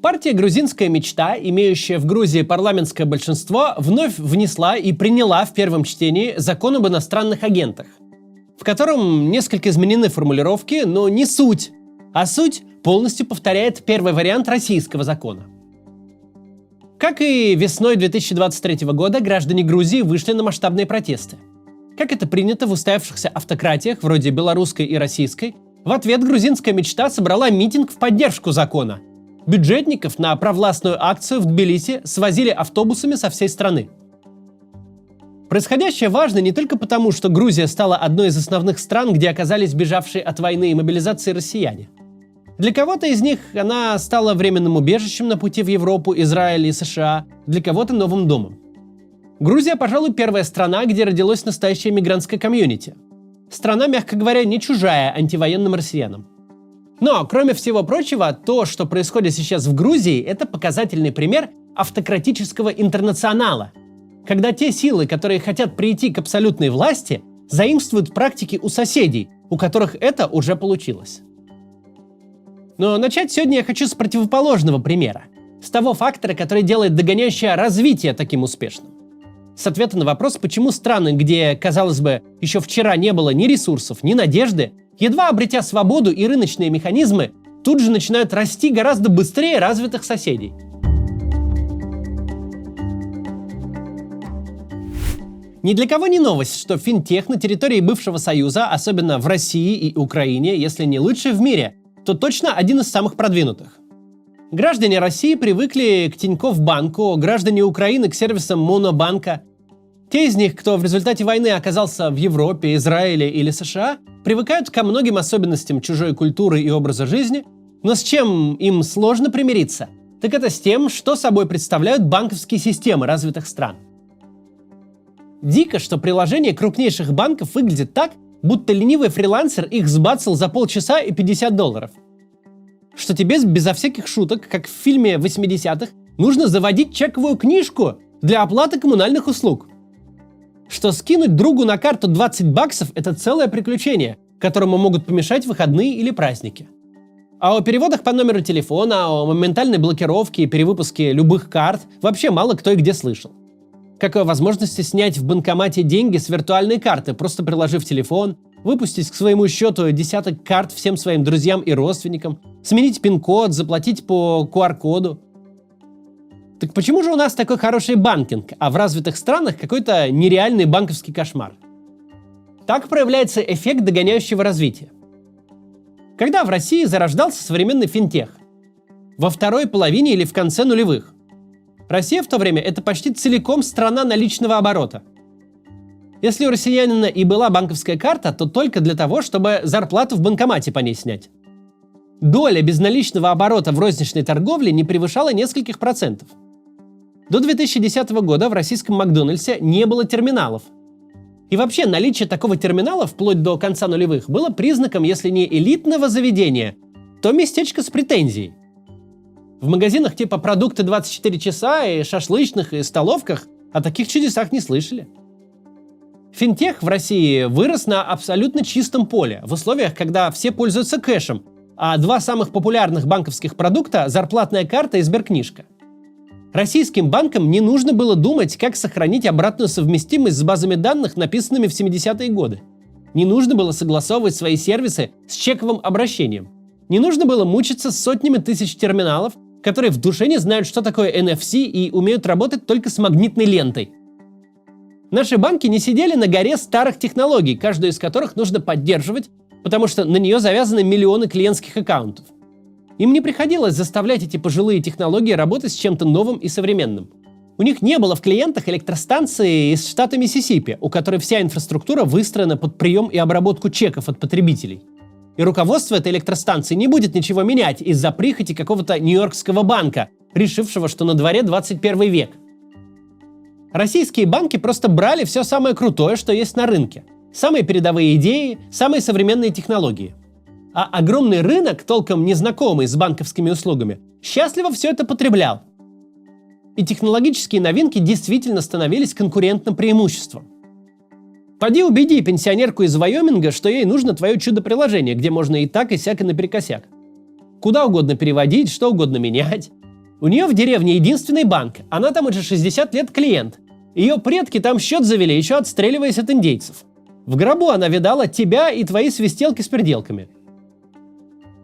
Партия «Грузинская мечта», имеющая в Грузии парламентское большинство, вновь внесла и приняла в первом чтении закон об иностранных агентах, в котором несколько изменены формулировки, но не суть, а суть полностью повторяет первый вариант российского закона. Как и весной 2023 года, граждане Грузии вышли на масштабные протесты. Как это принято в устоявшихся автократиях, вроде белорусской и российской, в ответ «Грузинская мечта» собрала митинг в поддержку закона. Бюджетников на провластную акцию в Тбилиси свозили автобусами со всей страны. Происходящее важно не только потому, что Грузия стала одной из основных стран, где оказались бежавшие от войны и мобилизации россияне. Для кого-то из них она стала временным убежищем на пути в Европу, Израиль и США, для кого-то новым домом. Грузия, пожалуй, первая страна, где родилось настоящее мигрантское комьюнити. Страна, мягко говоря, не чужая антивоенным россиянам. Но, кроме всего прочего, то, что происходит сейчас в Грузии, это показательный пример автократического интернационала, когда те силы, которые хотят прийти к абсолютной власти, заимствуют практики у соседей, у которых это уже получилось. Но начать сегодня я хочу с противоположного примера, с того фактора, который делает догоняющее развитие таким успешным. С ответа на вопрос, почему страны, где, казалось бы, еще вчера не было ни ресурсов, ни надежды, едва обретя свободу и рыночные механизмы, тут же начинают расти гораздо быстрее развитых соседей. Ни для кого не новость, что финтех на территории бывшего Союза, особенно в России и Украине, если не лучший в мире, то точно один из самых продвинутых. Граждане России привыкли к Тинькофф банку, граждане Украины к сервисам Монобанка. Те из них, кто в результате войны оказался в Европе, Израиле или США, привыкают ко многим особенностям чужой культуры и образа жизни, но с чем им сложно примириться, так это с тем, что собой представляют банковские системы развитых стран. Дико, что приложение крупнейших банков выглядит так, будто ленивый фрилансер их сбацал за полчаса и $50. Что тебе безо всяких шуток, как в фильме 80-х, нужно заводить чековую книжку для оплаты коммунальных услуг. Что скинуть другу на карту $20 – это целое приключение, которому могут помешать выходные или праздники. А о переводах по номеру телефона, о моментальной блокировке и перевыпуске любых карт вообще мало кто и где слышал. Как и о возможности снять в банкомате деньги с виртуальной карты, просто приложив телефон, выпустить к своему счету десяток карт всем своим друзьям и родственникам, сменить пин-код, заплатить по QR-коду. Так почему же у нас такой хороший банкинг, а в развитых странах какой-то нереальный банковский кошмар? Так проявляется эффект догоняющего развития. Когда в России зарождался современный финтех? Во второй половине или в конце нулевых. Россия в то время – это почти целиком страна наличного оборота. Если у россиянина и была банковская карта, то только для того, чтобы зарплату в банкомате по ней снять. Доля безналичного оборота в розничной торговле не превышала нескольких процентов. До 2010 года в российском Макдональдсе не было терминалов. И вообще наличие такого терминала вплоть до конца нулевых было признаком, если не элитного заведения, то местечко с претензией. В магазинах типа «Продукты 24 часа» и шашлычных и столовках о таких чудесах не слышали. Финтех в России вырос на абсолютно чистом поле, в условиях, когда все пользуются кэшем, а два самых популярных банковских продукта – зарплатная карта и сберкнижка. Российским банкам не нужно было думать, как сохранить обратную совместимость с базами данных, написанными в 70-е годы. Не нужно было согласовывать свои сервисы с чековым обращением. Не нужно было мучиться с сотнями тысяч терминалов, которые в душе не знают, что такое NFC и умеют работать только с магнитной лентой. Наши банки не сидели на горе старых технологий, каждую из которых нужно поддерживать, потому что на нее завязаны миллионы клиентских аккаунтов. Им не приходилось заставлять эти пожилые технологии работать с чем-то новым и современным. У них не было в клиентах электростанции из штата Миссисипи, у которой вся инфраструктура выстроена под прием и обработку чеков от потребителей. И руководство этой электростанции не будет ничего менять из-за прихоти какого-то нью-йоркского банка, решившего, что на дворе 21 век. Российские банки просто брали все самое крутое, что есть на рынке. Самые передовые идеи, самые современные технологии. А огромный рынок, толком незнакомый с банковскими услугами, счастливо все это потреблял. И технологические новинки действительно становились конкурентным преимуществом. Поди убеди пенсионерку из Вайоминга, что ей нужно твое чудо-приложение, где можно и так, и сяк, и наперекосяк. Куда угодно переводить, что угодно менять. У нее в деревне единственный банк, она там уже 60 лет клиент. Ее предки там счет завели, еще отстреливаясь от индейцев. В гробу она видала тебя и твои свистелки с переделками.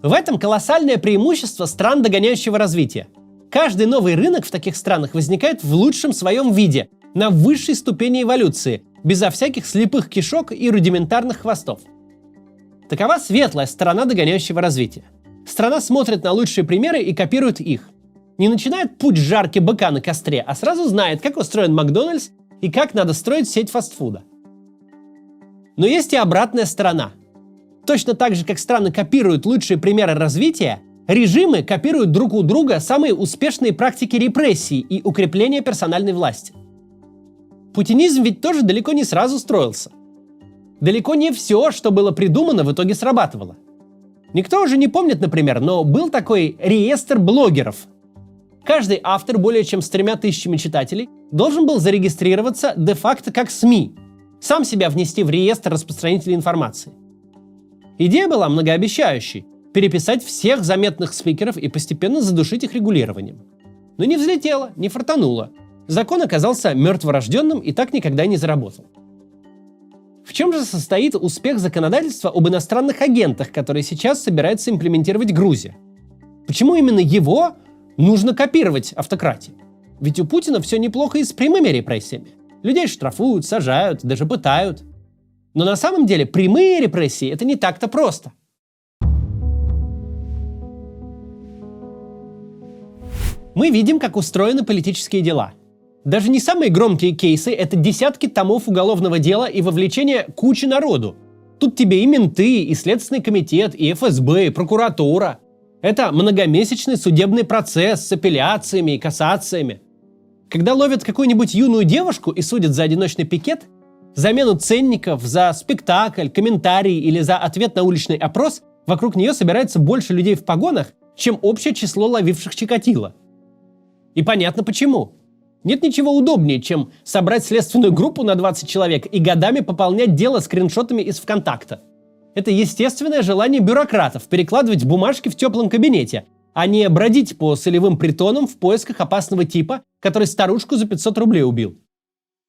В этом колоссальное преимущество стран догоняющего развития. Каждый новый рынок в таких странах возникает в лучшем своем виде, на высшей ступени эволюции, безо всяких слепых кишок и рудиментарных хвостов. Такова светлая сторона догоняющего развития. Страна смотрит на лучшие примеры и копирует их. Не начинает путь с жарки быка на костре, а сразу знает, как устроен Макдональдс и как надо строить сеть фастфуда. Но есть и обратная сторона. Точно так же, как страны копируют лучшие примеры развития, режимы копируют друг у друга самые успешные практики репрессий и укрепления персональной власти. Путинизм ведь тоже далеко не сразу строился. Далеко не все, что было придумано, в итоге срабатывало. Никто уже не помнит, например, но был такой реестр блогеров. Каждый автор более чем с 3000 читателей должен был зарегистрироваться де-факто как СМИ, сам себя внести в реестр распространителей информации. Идея была многообещающей – переписать всех заметных спикеров и постепенно задушить их регулированием. Но не взлетело, не фартануло. Закон оказался мертворожденным и так никогда и не заработал. В чем же состоит успех законодательства об иностранных агентах, который сейчас собирается имплементировать Грузия? Почему именно его нужно копировать автократии? Ведь у Путина все неплохо и с прямыми репрессиями. Людей штрафуют, сажают, даже пытают. Но на самом деле прямые репрессии – это не так-то просто. Мы видим, как устроены политические дела. Даже не самые громкие кейсы – это десятки томов уголовного дела и вовлечение кучи народу. Тут тебе и менты, и Следственный комитет, и ФСБ, и прокуратура. Это многомесячный судебный процесс с апелляциями и кассациями. Когда ловят какую-нибудь юную девушку и судят за одиночный пикет, замену ценников, за спектакль, комментарий или за ответ на уличный опрос, вокруг нее собирается больше людей в погонах, чем общее число ловивших Чикатило. И понятно почему. Нет ничего удобнее, чем собрать следственную группу на 20 человек и годами пополнять дело скриншотами из ВКонтакта. Это естественное желание бюрократов перекладывать бумажки в теплом кабинете, а не бродить по солевым притонам в поисках опасного типа, который старушку за 500 рублей убил.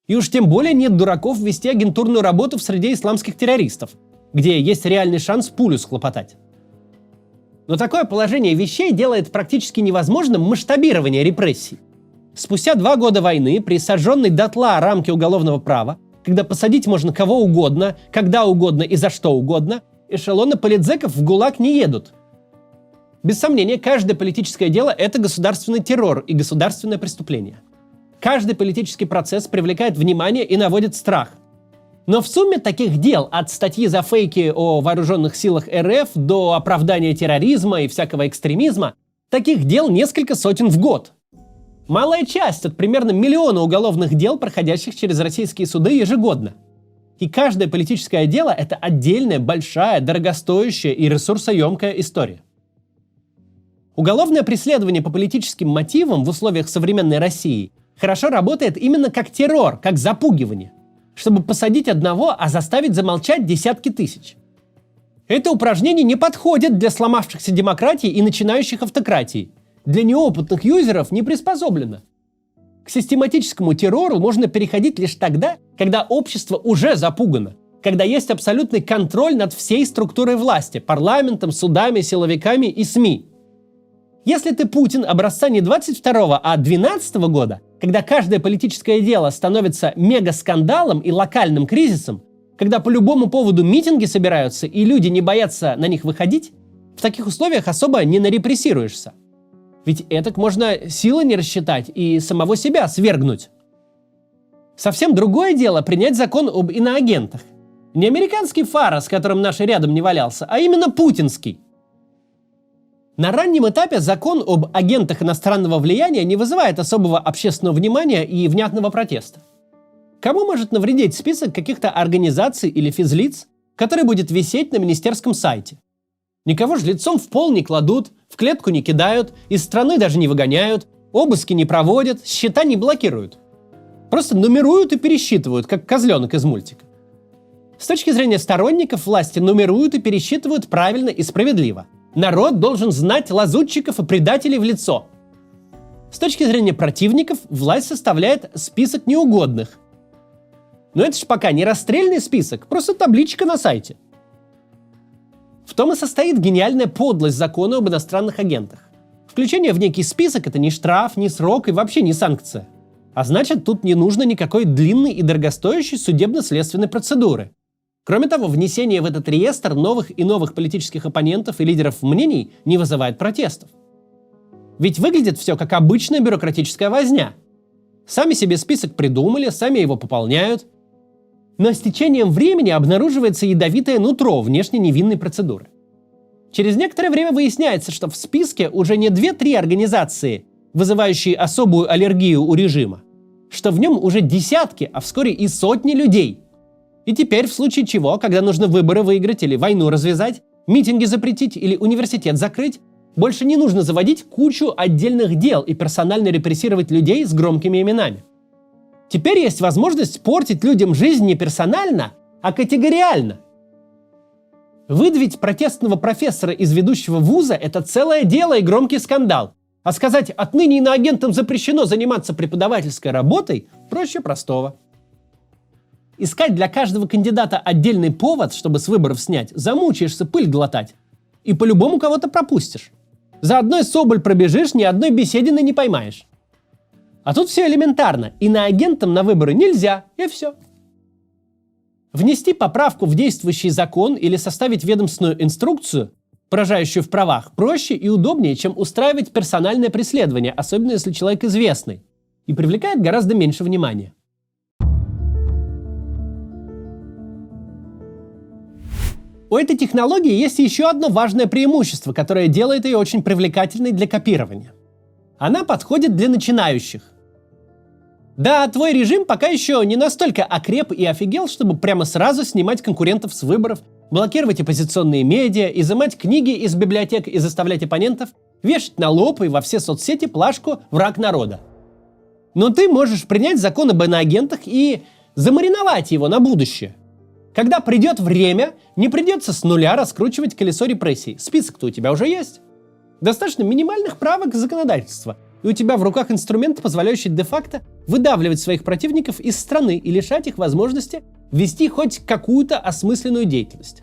И уж тем более нет дураков вести агентурную работу в среде исламских террористов, где есть реальный шанс пулю схлопотать. Но такое положение вещей делает практически невозможным масштабирование репрессий. Спустя 2 года войны, при сожженной дотла рамке уголовного права, когда посадить можно кого угодно, когда угодно и за что угодно, эшелоны политзеков в ГУЛАГ не едут. Без сомнения, каждое политическое дело – это государственный террор и государственное преступление. Каждый политический процесс привлекает внимание и наводит страх. Но в сумме таких дел, от статьи за фейки о вооруженных силах РФ до оправдания терроризма и всякого экстремизма, таких дел несколько сотен в год. Малая часть от примерно 1 миллиона уголовных дел, проходящих через российские суды ежегодно. И каждое политическое дело – это отдельная, большая, дорогостоящая и ресурсоемкая история. Уголовное преследование по политическим мотивам в условиях современной России хорошо работает именно как террор, как запугивание, чтобы посадить одного, а заставить замолчать десятки тысяч. Это упражнение не подходит для сломавшихся демократий и начинающих автократий. Для неопытных юзеров не приспособлено. К систематическому террору можно переходить лишь тогда, когда общество уже запугано, когда есть абсолютный контроль над всей структурой власти, парламентом, судами, силовиками и СМИ. Если ты Путин образца не 22-го, а 12-го года, когда каждое политическое дело становится мегаскандалом и локальным кризисом, когда по любому поводу митинги собираются и люди не боятся на них выходить, в таких условиях особо не нарепрессируешься. Ведь этак можно силы не рассчитать и самого себя свергнуть. Совсем другое дело принять закон об иноагентах. Не американский фара, с которым наш рядом не валялся, а именно путинский. На раннем этапе закон об агентах иностранного влияния не вызывает особого общественного внимания и внятного протеста. Кому может навредить список каких-то организаций или физлиц, который будет висеть на министерском сайте? Никого же лицом в пол не кладут, в клетку не кидают, из страны даже не выгоняют, обыски не проводят, счета не блокируют. Просто нумеруют и пересчитывают, как козленок из мультика. С точки зрения сторонников власти нумеруют и пересчитывают правильно и справедливо. Народ должен знать лазутчиков и предателей в лицо. С точки зрения противников, власть составляет список неугодных. Но это же пока не расстрельный список, просто табличка на сайте. В том и состоит гениальная подлость закона об иностранных агентах. Включение в некий список – это не штраф, не срок и вообще не санкция. А значит, тут не нужно никакой длинной и дорогостоящей судебно-следственной процедуры. Кроме того, внесение в этот реестр новых и новых политических оппонентов и лидеров мнений не вызывает протестов. Ведь выглядит все как обычная бюрократическая возня. Сами себе список придумали, сами его пополняют. Но с течением времени обнаруживается ядовитое нутро внешне невинной процедуры. Через некоторое время выясняется, что в списке уже не 2-3 организации, вызывающие особую аллергию у режима, что в нем уже десятки, а вскоре и сотни людей. И теперь, в случае чего, когда нужно выборы выиграть или войну развязать, митинги запретить или университет закрыть, больше не нужно заводить кучу отдельных дел и персонально репрессировать людей с громкими именами. Теперь есть возможность портить людям жизнь не персонально, а категориально. Выдавить протестного профессора из ведущего вуза – это целое дело и громкий скандал. А сказать «отныне иноагентам запрещено заниматься преподавательской работой» проще простого. Искать для каждого кандидата отдельный повод, чтобы с выборов снять, замучаешься пыль глотать. И по-любому кого-то пропустишь. За одной Соболь пробежишь, ни одной Бесединой не поймаешь. А тут все элементарно. Иноагентам на выборы нельзя, и все. Внести поправку в действующий закон или составить ведомственную инструкцию, поражающую в правах, проще и удобнее, чем устраивать персональное преследование, особенно если человек известный, и привлекает гораздо меньше внимания. У этой технологии есть еще одно важное преимущество, которое делает ее очень привлекательной для копирования. Она подходит для начинающих. Да, твой режим пока еще не настолько окреп и офигел, чтобы прямо сразу снимать конкурентов с выборов, блокировать оппозиционные медиа, изымать книги из библиотек и заставлять оппонентов вешать на лоб и во все соцсети плашку «Враг народа». Но ты можешь принять закон об иноагентах и замариновать его на будущее. Когда придет время, не придется с нуля раскручивать колесо репрессий. Список-то у тебя уже есть. Достаточно минимальных правок законодательства, и у тебя в руках инструмент, позволяющий де-факто выдавливать своих противников из страны и лишать их возможности вести хоть какую-то осмысленную деятельность.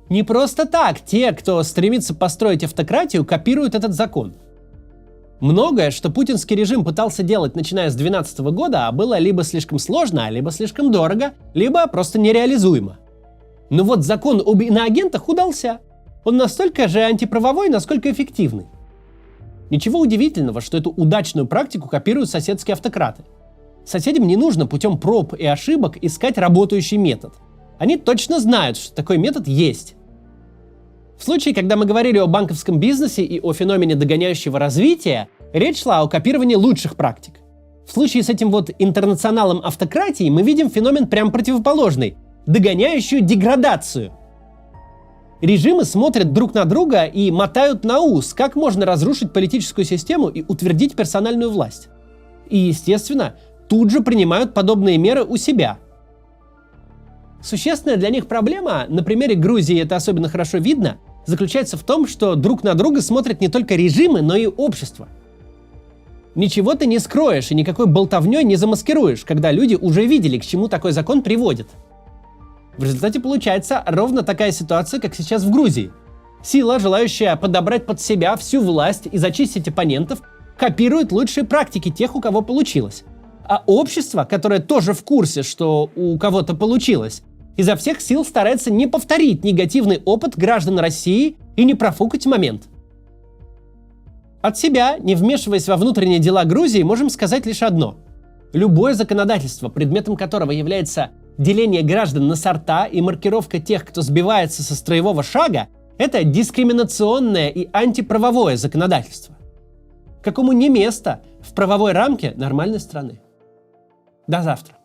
Не просто так те, кто стремится построить автократию, копируют этот закон. Многое, что путинский режим пытался делать, начиная с 2012 года, было либо слишком сложно, либо слишком дорого, либо просто нереализуемо. Но вот закон об иноагентах удался. Он настолько же антиправовой, насколько эффективный. Ничего удивительного, что эту удачную практику копируют соседские автократы. Соседям не нужно путем проб и ошибок искать работающий метод. Они точно знают, что такой метод есть. В случае, когда мы говорили о банковском бизнесе и о феномене догоняющего развития, речь шла о копировании лучших практик. В случае с этим вот интернационалом автократии мы видим феномен прям противоположный – догоняющую деградацию. Режимы смотрят друг на друга и мотают на ус, как можно разрушить политическую систему и утвердить персональную власть. И, естественно, тут же принимают подобные меры у себя. Существенная для них проблема, на примере Грузии это особенно хорошо видно, заключается в том, что друг на друга смотрят не только режимы, но и общество. Ничего ты не скроешь и никакой болтовней не замаскируешь, когда люди уже видели, к чему такой закон приводит. В результате получается ровно такая ситуация, как сейчас в Грузии. Сила, желающая подобрать под себя всю власть и зачистить оппонентов, копирует лучшие практики тех, у кого получилось. А общество, которое тоже в курсе, что у кого-то получилось, изо всех сил старается не повторить негативный опыт граждан России и не профукать момент. От себя, не вмешиваясь во внутренние дела Грузии, можем сказать лишь одно. Любое законодательство, предметом которого является деление граждан на сорта и маркировка тех, кто сбивается со строевого шага, это дискриминационное и антиправовое законодательство, какому не место в правовой рамке нормальной страны. До завтра.